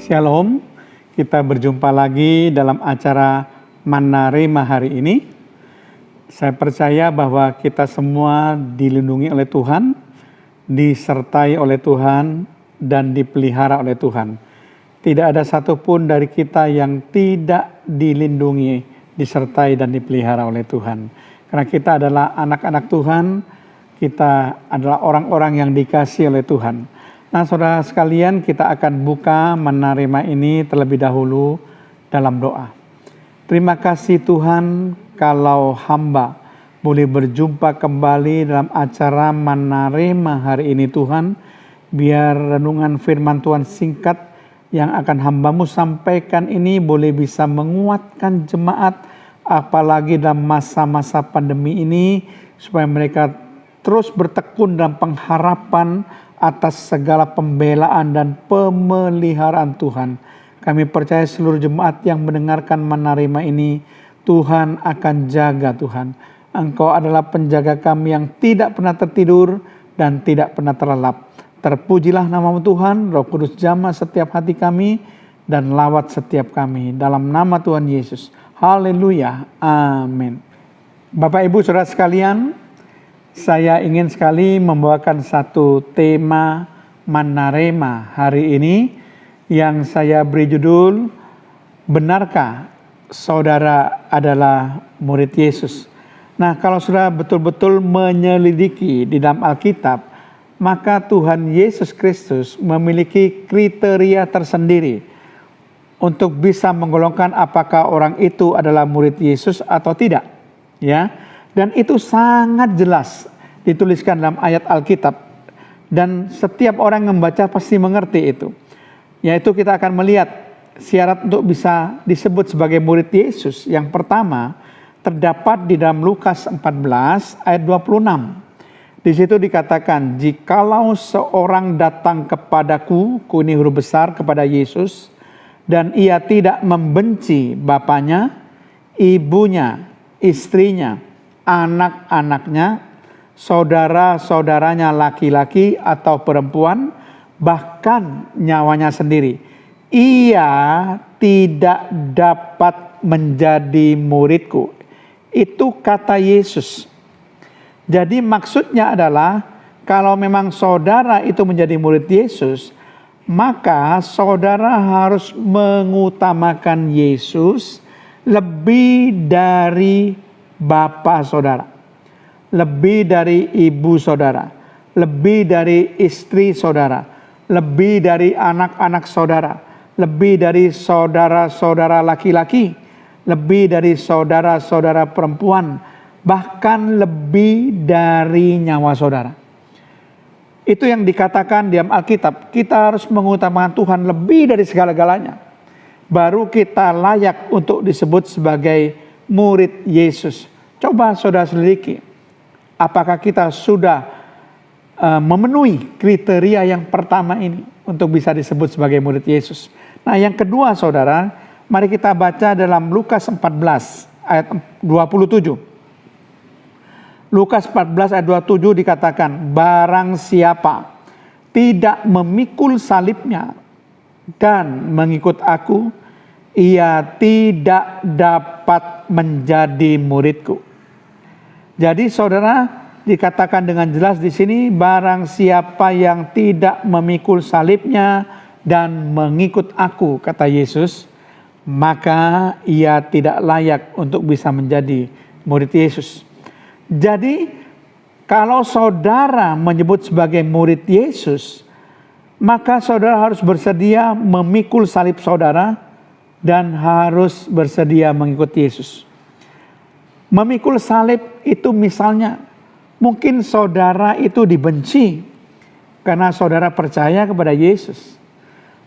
Shalom, kita berjumpa lagi dalam acara Manna Rema hari ini. Saya percaya bahwa kita semua dilindungi oleh Tuhan, disertai oleh Tuhan, dan dipelihara oleh Tuhan. Tidak ada satupun dari kita yang tidak dilindungi, disertai, dan dipelihara oleh Tuhan. Karena kita adalah anak-anak Tuhan, kita adalah orang-orang yang dikasihi oleh Tuhan. Nah, saudara sekalian, kita akan buka Manna Rema ini terlebih dahulu dalam doa. Terima kasih Tuhan kalau hamba boleh berjumpa kembali dalam acara Manna Rema hari ini Tuhan. Biar renungan firman Tuhan singkat yang akan hamba-Mu sampaikan ini boleh bisa menguatkan jemaat, apalagi dalam masa-masa pandemi ini, supaya mereka terus bertekun dalam pengharapan atas segala pembelaan dan pemeliharaan Tuhan. Kami percaya seluruh jemaat yang mendengarkan Manna Rema ini, Tuhan akan jaga Tuhan. Engkau adalah penjaga kami yang tidak pernah tertidur dan tidak pernah terlelap. Terpujilah nama-Mu Tuhan, Roh Kudus jamah setiap hati kami dan lawat setiap kami. Dalam nama Tuhan Yesus. Haleluya. Amin. Bapak Ibu Saudara sekalian, saya ingin sekali membawakan satu tema Manna Rema hari ini yang saya beri judul, Benarkah Saudara adalah murid Yesus? Nah, kalau saudara betul-betul menyelidiki di dalam Alkitab, maka Tuhan Yesus Kristus memiliki kriteria tersendiri untuk bisa menggolongkan apakah orang itu adalah murid Yesus atau tidak. Ya. Dan itu sangat jelas dituliskan dalam ayat Alkitab. Dan setiap orang yang membaca pasti mengerti itu. Yaitu kita akan melihat syarat untuk bisa disebut sebagai murid Yesus. Yang pertama terdapat di dalam Lukas 14 ayat 26. Di situ dikatakan, jikalau seorang datang kepadaku, ini huruf besar kepada Yesus, dan ia tidak membenci bapaknya, ibunya, istrinya, anak-anaknya, saudara-saudaranya laki-laki atau perempuan, bahkan nyawanya sendiri, ia tidak dapat menjadi muridku. Itu kata Yesus. Jadi maksudnya adalah kalau memang saudara itu menjadi murid Yesus, maka saudara harus mengutamakan Yesus lebih dari bapak saudara, lebih dari ibu saudara, lebih dari istri saudara, lebih dari anak-anak saudara, lebih dari saudara-saudara laki-laki, lebih dari saudara-saudara perempuan, bahkan lebih dari nyawa saudara. Itu yang dikatakan di dalam Alkitab, kita harus mengutamakan Tuhan lebih dari segala-galanya. Baru kita layak untuk disebut sebagai murid Yesus. Coba saudara selidiki, apakah kita sudah memenuhi kriteria yang pertama ini untuk bisa disebut sebagai murid Yesus. Nah, yang kedua saudara, mari kita baca dalam Lukas 14 ayat 27. Lukas 14 ayat 27 dikatakan, barang siapa tidak memikul salibnya dan mengikut aku, ia tidak dapat menjadi muridku. Jadi saudara, dikatakan dengan jelas di sini, barang siapa yang tidak memikul salibnya dan mengikut aku, kata Yesus, maka ia tidak layak untuk bisa menjadi murid Yesus. Jadi kalau saudara menyebut sebagai murid Yesus, maka saudara harus bersedia memikul salib saudara dan harus bersedia mengikuti Yesus. Memikul salib itu misalnya, mungkin saudara itu dibenci karena saudara percaya kepada Yesus.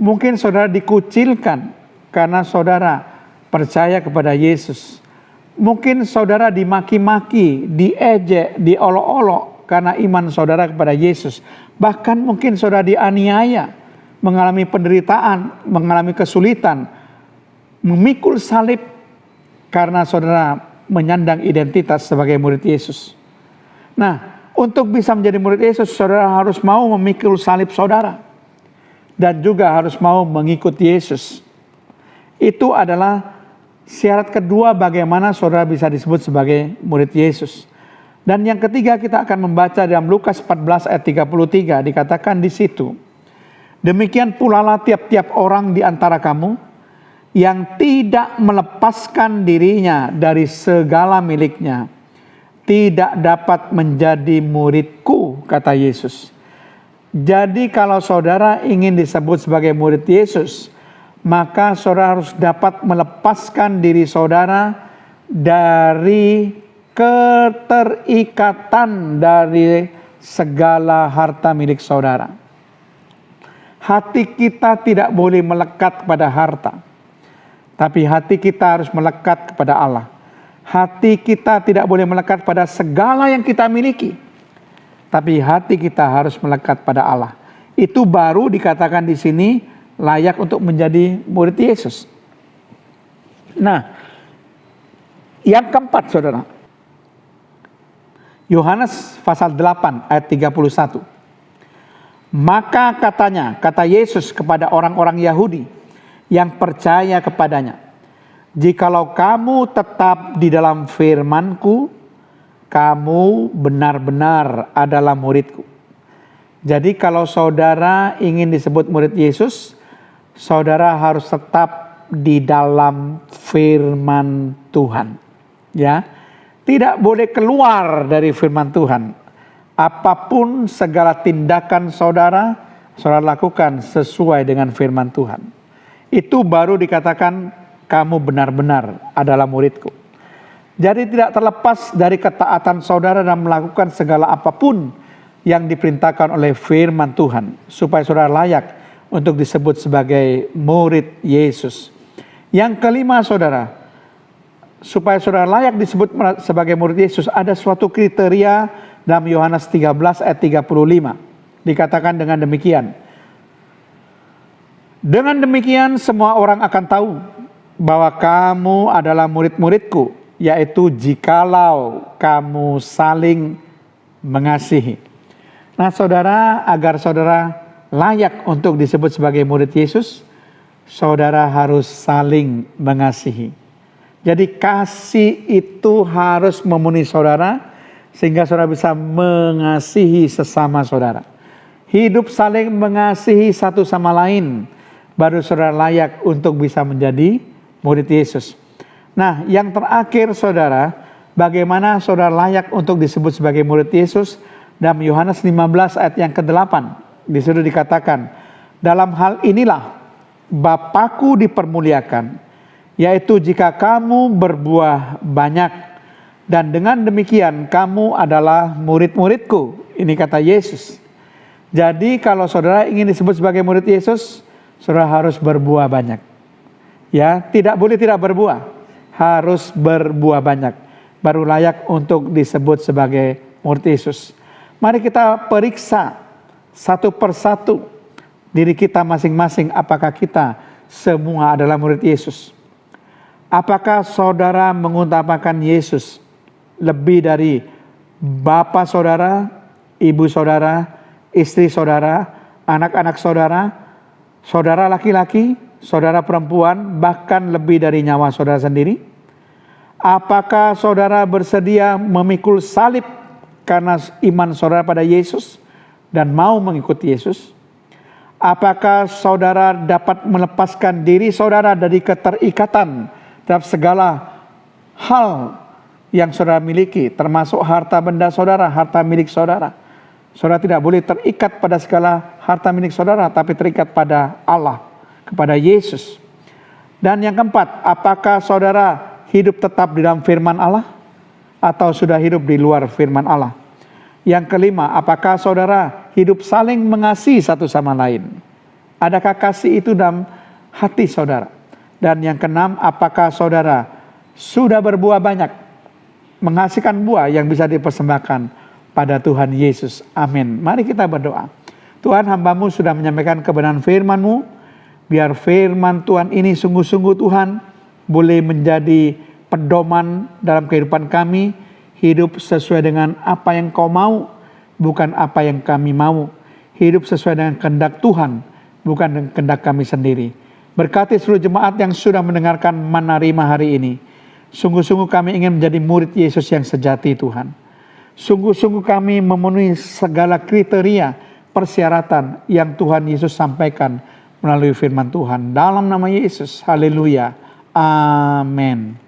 Mungkin saudara dikucilkan karena saudara percaya kepada Yesus. Mungkin saudara dimaki-maki, diejek, diolok-olok karena iman saudara kepada Yesus. Bahkan mungkin saudara dianiaya, mengalami penderitaan, mengalami kesulitan, memikul salib karena saudara menyandang identitas sebagai murid Yesus. Nah, untuk bisa menjadi murid Yesus, saudara harus mau memikul salib saudara. dan juga harus mau mengikuti Yesus. Itu adalah syarat kedua bagaimana saudara bisa disebut sebagai murid Yesus. Dan yang ketiga kita akan membaca dalam Lukas 14 ayat 33, dikatakan di situ, demikian pula lah tiap-tiap orang di antara kamu yang tidak melepaskan dirinya dari segala miliknya, tidak dapat menjadi muridku, kata Yesus. Jadi kalau saudara ingin disebut sebagai murid Yesus, maka saudara harus dapat melepaskan diri saudara dari keterikatan dari segala harta milik saudara. Hati kita tidak boleh melekat pada harta, tapi hati kita harus melekat kepada Allah. Hati kita tidak boleh melekat pada segala yang kita miliki, tapi hati kita harus melekat pada Allah. Itu baru dikatakan di sini layak untuk menjadi murid Yesus. Nah, yang keempat saudara, Yohanes pasal 8 ayat 31. Maka kata Yesus kepada orang-orang Yahudi yang percaya kepadanya, jikalau kamu tetap di dalam firman-Ku, kamu benar-benar adalah murid-Ku. Jadi kalau saudara ingin disebut murid Yesus, saudara harus tetap di dalam firman Tuhan. Ya, tidak boleh keluar dari firman Tuhan. Apapun segala tindakan saudara lakukan sesuai dengan firman Tuhan. Itu baru dikatakan kamu benar-benar adalah muridku. Jadi tidak terlepas dari ketaatan saudara dalam melakukan segala apapun yang diperintahkan oleh firman Tuhan, supaya saudara layak untuk disebut sebagai murid Yesus. Yang kelima saudara, supaya saudara layak disebut sebagai murid Yesus, ada suatu kriteria dalam Yohanes 13 ayat 35. Dikatakan dengan demikian, dengan demikian semua orang akan tahu bahwa kamu adalah murid-muridku, yaitu jikalau kamu saling mengasihi. Nah saudara, agar saudara layak untuk disebut sebagai murid Yesus, saudara harus saling mengasihi. Jadi kasih itu harus memenuhi saudara, sehingga saudara bisa mengasihi sesama saudara. Hidup saling mengasihi satu sama lain, baru saudara layak untuk bisa menjadi murid Yesus. Nah yang terakhir saudara, bagaimana saudara layak untuk disebut sebagai murid Yesus? Dalam Yohanes 15 ayat yang ke-8, di situ dikatakan, dalam hal inilah Bapakku dipermuliakan, yaitu jika kamu berbuah banyak, dan dengan demikian kamu adalah murid-muridku. Ini kata Yesus. Jadi kalau saudara ingin disebut sebagai murid Yesus, saudara harus berbuah banyak. Ya, tidak boleh tidak berbuah, harus berbuah banyak, baru layak untuk disebut sebagai murid Yesus. Mari kita periksa satu persatu diri kita masing-masing, apakah kita semua adalah murid Yesus. Apakah saudara mengutamakan Yesus lebih dari bapak saudara, ibu saudara, istri saudara, anak-anak saudara, saudara laki-laki, saudara perempuan, bahkan lebih dari nyawa saudara sendiri? Apakah saudara bersedia memikul salib karena iman saudara pada Yesus dan mau mengikuti Yesus? Apakah saudara dapat melepaskan diri saudara dari keterikatan terhadap segala hal yang saudara miliki, termasuk harta benda saudara, harta milik saudara? Saudara tidak boleh terikat pada segala harta milik saudara, tapi terikat pada Allah, kepada Yesus. Dan yang keempat, apakah saudara hidup tetap di dalam firman Allah atau sudah hidup di luar firman Allah? Yang kelima, apakah saudara hidup saling mengasihi satu sama lain? Adakah kasih itu dalam hati saudara? Dan yang keenam, apakah saudara sudah berbuah banyak, menghasilkan buah yang bisa dipersembahkan pada Tuhan Yesus? Amin. Mari kita berdoa. Tuhan, hamba-Mu sudah menyampaikan kebenaran firman-Mu. Biar firman Tuhan ini sungguh-sungguh Tuhan boleh menjadi pedoman dalam kehidupan kami. Hidup sesuai dengan apa yang Kau mau, bukan apa yang kami mau. Hidup sesuai dengan kehendak Tuhan, bukan kehendak kami sendiri. Berkati seluruh jemaat yang sudah mendengarkan Manarima hari ini. Sungguh-sungguh kami ingin menjadi murid Yesus yang sejati Tuhan. Sungguh-sungguh kami memenuhi segala kriteria persyaratan yang Tuhan Yesus sampaikan melalui firman Tuhan. Dalam nama Yesus, haleluya, amin.